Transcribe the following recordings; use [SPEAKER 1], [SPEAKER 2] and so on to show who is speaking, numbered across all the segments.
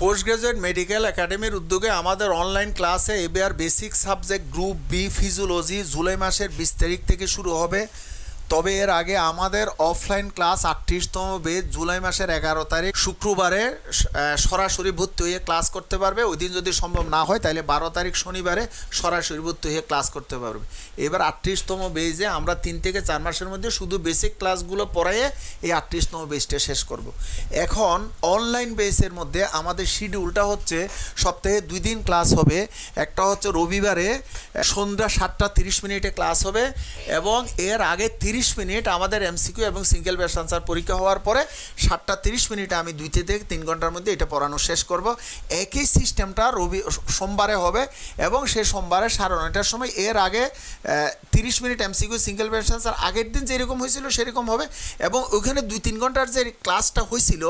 [SPEAKER 1] Post graduate medical একাডেমির উদ্যোগে আমাদের অনলাইন ক্লাসে এবার basic subject group B physiology July মাসের 20 তারিখ থেকে শুরু হবে। তবে এর আগে আমাদের অফলাইন ক্লাস 38তম বেচ জুলাই মাসের 11 তারিখ শুক্রবারে সরাসরি ভর্তি হয়ে ক্লাস করতে পারবে। ওই দিন যদি সম্ভব না হয় তাহলে 12 তারিখ শনিবারে সরাসরি ভর্তি হয়ে ক্লাস করতে পারবে। এবার 38তম বেচে আমরা 3 থেকে 4 মাসের মধ্যে শুধু বেসিক ক্লাসগুলো পড়াইয়ে এই 38তম বেচটা শেষ করব। এখন অনলাইন বেসের মধ্যে আমাদের শিডিউলটা হচ্ছে সপ্তাহে 2 দিন ক্লাস হবে। একটা হচ্ছে রবিবারে সন্ধ্যা 7:30 ক্লাস হবে এবং এর আগে 30 মিনিট আমাদের এমসিকিউ এবং সিঙ্গেল বেস্ট আনসার পরীক্ষা হওয়ার পরে 7:30 আমি 2 থেকে 3 ঘন্টার মধ্যে এটা পড়ানো শেষ করব। একই সিস্টেমটা সোমবারে হবে এবং সেই সোমবারে 9:30টার সময় এর আগে 30 minute MCQ single best answer আগের দিন যেরকম হয়েছিল সেরকম হবে এবং ওইখানে 2-3 ঘন্টার যে ক্লাসটা হয়েছিল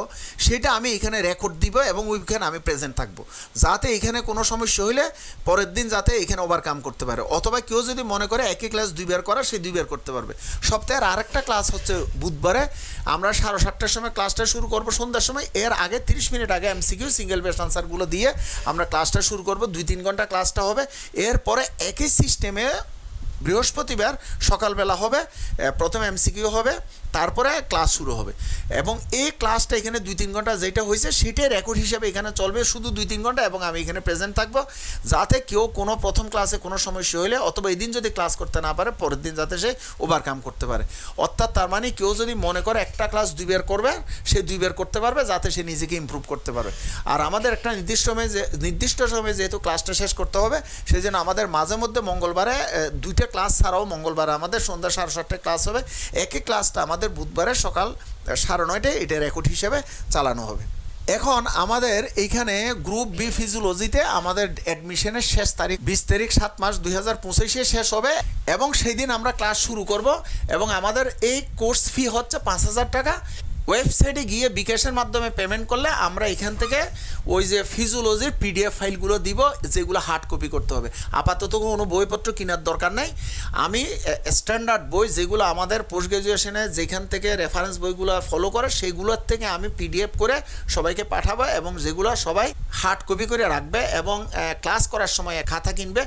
[SPEAKER 1] সেটা আমি এখানে রেকর্ড দিব এবং ওইখানে আমি প্রেজেন্ট থাকব, যাতে এখানে কোনো সমস্যা হইলে পরের দিন যাতে এখানে ওভারকাম করতে পারে। অথবা কেউ যদি মনে করে একই ক্লাস 2 বার করা, সে 2 বার করতে পারবে। সপ্তাহের আরেকটা ক্লাস হচ্ছে বুধবারে, আমরা 7:30টার সময় ক্লাসটা শুরু করব সন্ধ্যার সময়। এর আগে 30 মিনিট আগে এমসিকিউ সিঙ্গেল বেস্ট আনসারগুলো দিয়ে আমরা ক্লাসটা শুরু করব। 2-3 ঘন্টা ক্লাসটা হবে। এরপরে একই সিস্টেমে বৃহস্পতিবার সকালবেলা হবে, প্রথম এমসিকিউ হবে, তারপরে ক্লাস শুরু হবে এবং এই ক্লাসটা এখানে 2-3 ঘন্টা যেটা হয়েছে সেটাই রেকর্ড হিসাবে এখানে চলবে শুধু 2-3 ঘন্টা এবং আমি এখানে প্রেজেন্ট থাকবো, যাতে কেউ কোনো প্রথম ক্লাসে কোনো সমস্যা হলে অথবা এই দিন যদি ক্লাস করতে না পারে পরের দিন যাতে সে ওভারকাম করতে পারে। অর্থাৎ তার মানে কেউ যদি মনে করে একটা ক্লাস 2 বার করবে, সে 2 বার করতে পারবে, যাতে সে নিজেকে ইমপ্রুভ করতে পারবে। আর আমাদের একটা নির্দিষ্ট সময়ে যেহেতু ক্লাসটা শেষ করতে হবে, সেই জন্য আমাদের মাঝে মধ্যে মঙ্গলবারে 2টা ক্লাস ছাড়াও মঙ্গলবারে আমাদের সন্ধ্যা 7:30টায় ক্লাস হবে। একই ক্লাসটা আমাদের বুধবারে সকাল 9:30টায় এটা রেকর্ড হিসেবে চালানো হবে। এখন আমাদের এইখানে গ্রুপ বি ফিজিওলজিতে আমাদের অ্যাডমিশনের শেষ তারিখ 20 তারিখ 7 মাস 2025 শেষ হবে এবং সেই দিন আমরা ক্লাস শুরু করব এবং আমাদের এই কোর্স ফি হচ্ছে 5,000 টাকা। ওয়েবসাইটে গিয়ে বিকাশের মাধ্যমে পেমেন্ট করলে আমরা এখান থেকে ওই যে ফিজিওলজির পিডিএফ ফাইলগুলো দিব, যেগুলো হার্ড কপি করতে হবে। আপাতত কোনো বইপত্র কেনার দরকার নাই। আমি স্ট্যান্ডার্ড বই যেগুলো আমাদের পোস্ট গ্রাজুয়েশনে যেখান থেকে রেফারেন্স বইগুলো ফলো করে সেইগুলোর থেকে আমি পিডিএফ করে সবাইকে পাঠাবো এবং যেগুলো সবাই হার্ড কপি করে রাখবে এবং ক্লাস করার সময় খাতা কিনবে,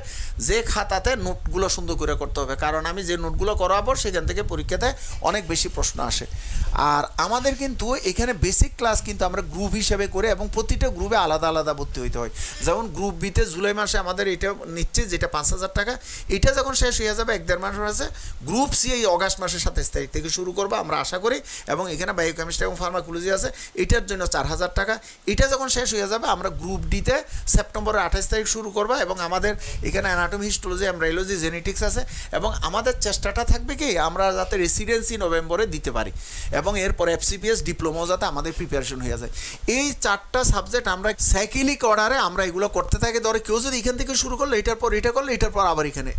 [SPEAKER 1] যে খাতাতে নোটগুলো সুন্দর করে করতে হবে, কারণ আমি যে নোটগুলো করাবো সেখান থেকে পরীক্ষাতে অনেক বেশি প্রশ্ন আসে। আর আমাদের কিন্তু এখানে বেসিক ক্লাস কিন্তু আমরা গ্রুপ হিসেবে করে এবং প্রতিটা গ্রুপে আলাদা আলাদা ভর্তি হইতে হয়। যেমন গ্রুপ বিতে জুলাই মাসে আমাদের এটা নিচ্ছে যেটা 5,000 টাকা, এটা যখন শেষ হয়ে যাবে 1-1.5 মাস আছে। গ্রুপ সি এই অগাস্ট মাসের 27 তারিখ থেকে শুরু করবো আমরা আশা করি এবং এখানে বায়োকেমিস্ট্রি এবং ফার্মাকোলজি আছে, এটার জন্য 4,000 টাকা। এটা যখন শেষ হয়ে যাবে আমরা গ্রুপ ডিতে সেপ্টেম্বরের 28 তারিখ শুরু করবো এবং আমাদের এখানে অ্যানাটমি, হিস্টোলজি, এমব্রায়োলজি, জেনেটিক্স আছে এবং আমাদের চেষ্টাটা থাকবে কি আমরা যাতে রেসিডেন্সি নভেম্বরে দিতে পারি এবং এরপর এফসিপিএস ডিপ্লোমা যাতে আমাদের প্রিপারেশন হয়ে যায়। এই 4টা সাবজেক্ট আমরা সাইকেলিক অর্ডারে আমরা এগুলো করতে থাকি। ধরে কেউ যদি এখান থেকে শুরু করলে এটার পর এটা করলে এটার পর আবার এখানে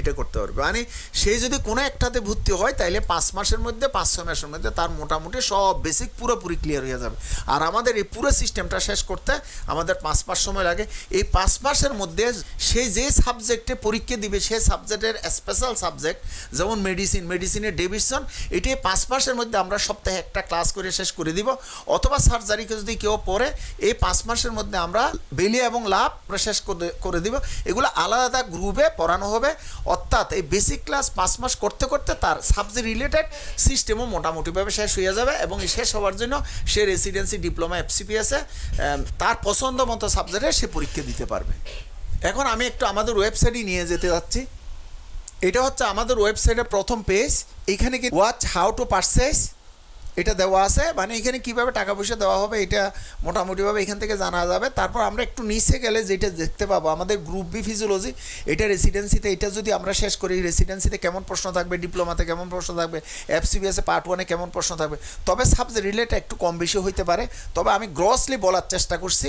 [SPEAKER 1] এটা করতে পারবে। মানে সেই যদি কোনো একটাতে ভর্তি হয় তাহলে 5 মাসের মধ্যে 5-6 মাসের মধ্যে তার মোটামুটি সব বেসিক পুরোপুরি ক্লিয়ার হয়ে যাবে। আর আমাদের এই পুরো সিস্টেমটা শেষ করতে আমাদের 5 মাস সময় লাগে। এই 5 মাসের মধ্যে সে যে সাবজেক্টে পরীক্ষা দিবে সেই সাবজেক্টের স্পেশাল সাবজেক্ট, যেমন মেডিসিনের ডেভিশন, এটি 5 মাসের মধ্যে আমরা সপ্তাহে একটা ক্লাস করে শেষ করে দিব। অথবা সার্জারিকে যদি কেউ পড়ে এই 5 মাসের মধ্যে আমরা বেলি এবং লাভ শেষ করে দিব। এগুলো আলাদা গ্রুপে পড়ানো হবে। অর্থাৎ এই বেসিক ক্লাস 5 মাস করতে করতে তার সাবজেক্ট রিলেটেড সিস্টেমও মোটামুটিভাবে শেষ হয়ে যাবে এবং এই শেষ হওয়ার জন্য সে রেসিডেন্সি, ডিপ্লোমা, এফসিপিএসে তার পছন্দ মতো সাবজেক্টে সে পরীক্ষা দিতে পারবে। এখন আমি একটু আমাদের ওয়েবসাইটে নিয়ে যেতে যাচ্ছি। এটা হচ্ছে আমাদের ওয়েবসাইটের প্রথম পেজ। এখানে কি ওয়াচ হাউ টু পারচেজ এটা দেওয়া আছে, মানে এখানে কীভাবে টাকা পয়সা দেওয়া হবে এটা মোটামুটিভাবে এখান থেকে জানা যাবে। তারপর আমরা একটু নিচে গেলে যেটা দেখতে পাবো আমাদের গ্রুপ বি ফিজিওলজি, এটা রেসিডেন্সিতে, এটা যদি আমরা শেষ করি রেসিডেন্সিতে কেমন প্রশ্ন থাকবে, ডিপ্লোমাতে কেমন প্রশ্ন থাকবে, এফসিবিএসে পার্ট 1-এ কেমন প্রশ্ন থাকবে, তবে সাবজেক্ট রিলেটেড একটু কম বেশি হইতে পারে, তবে আমি গ্রসলি বলার চেষ্টা করছি।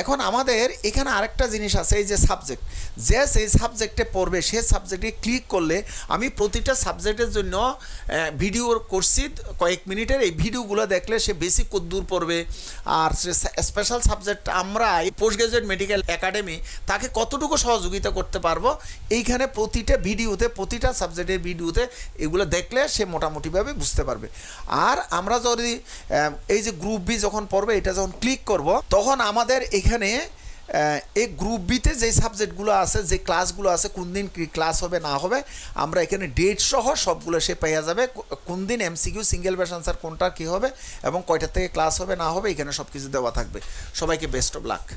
[SPEAKER 1] এখন আমাদের এখানে আরেকটা জিনিস আছে, এই যে সাবজেক্ট, যে সেই সাবজেক্টে পড়বে সেই সাবজেক্টে ক্লিক করলে আমি প্রতিটা সাবজেক্টের জন্য ভিডিও করছি কয়েক মিনিটের, এই ভিডিওগুলো দেখলে সে বেসিক কদ্দূর পড়বে আর সে স্পেশাল সাবজেক্ট আমরা এই পোস্ট গ্রাজুয়েট মেডিকেল একাডেমি তাকে কতটুকু সহযোগিতা করতে পারবো এইখানে প্রতিটা ভিডিওতে প্রতিটা সাবজেক্টের ভিডিওতে এগুলো দেখলে সে মোটামুটিভাবে বুঝতে পারবে। আর আমরা যদি এই যে গ্রুপ বি যখন পড়বে এটা যখন ক্লিক করব তখন আমাদের এখানে এই গ্রুপ বিতে যে সাবজেক্টগুলো আছে যে ক্লাসগুলো আছে কোন দিন কী ক্লাস হবে না হবে আমরা এখানে ডেট সহ সবগুলো সে পেয়ে যাবে, কোন দিন এমসিকিউ সিঙ্গেল বেস আনসার কোনটা কী হবে এবং কয়টার থেকে ক্লাস হবে না হবে এখানে সব কিছু দেওয়া থাকবে। সবাইকে বেস্ট অফ লাক।